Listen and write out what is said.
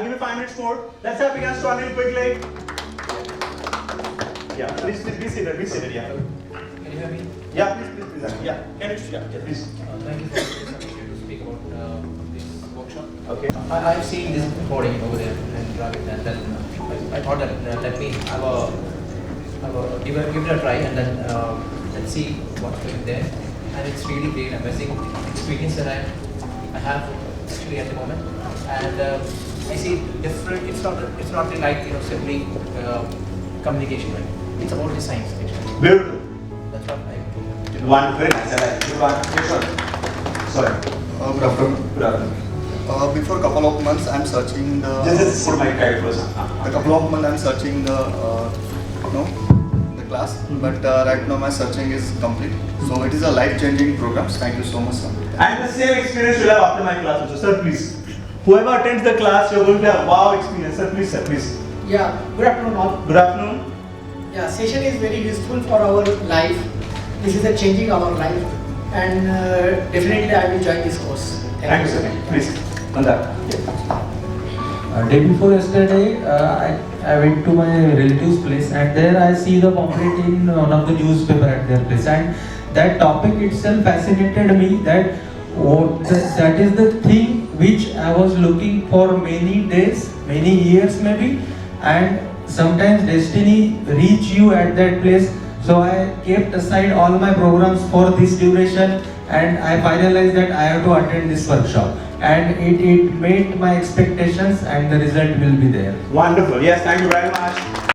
I'll give you 5 minutes more. Let's have begun starting quickly. Yeah, please be seated. Be seated. Yeah. Can you hear me? Yeah, please. Yeah. Can you? Yeah, please. Thank you for this opportunity to speak about this workshop. Okay. I've seen this recording over there and Dravid, and then I thought that let me give it a try, and then let's see what's going there. And it's really great, amazing experience that I have actually at the moment. And I see different. It's not really like simply communication, right? It's about the science actually. Beautiful. That's what I do. One very nice. I like. Good one. Yes, sir. Sorry. Good afternoon. Good afternoon. Before a couple of months, I'm searching the. Just put my guide first. A couple of months, I'm searching the, the class. But right now, my searching is complete. So it is a life-changing program. Thank you so much, sir. And the same experience you'll have after my class also. Sir, please. Whoever attends the class, you're going to have wow experience. Sir, please, sir, please. Yeah, good afternoon all. Good afternoon. Yeah, session is very useful for our life. This is a changing our life, and definitely I will join this course. Thank you, sir. Please. Mandar. Day before yesterday, I went to my relative's place, and there I see the pamphlet in one of the newspaper at their place, and that topic itself fascinated me. That is the thing which I was looking for many days, many years maybe, and sometimes destiny reach you at that place. So I kept aside all my programs for this duration, and I finalized that I have to attend this workshop, and it made my expectations, and the result will be there. Wonderful. Yes, thank you very much.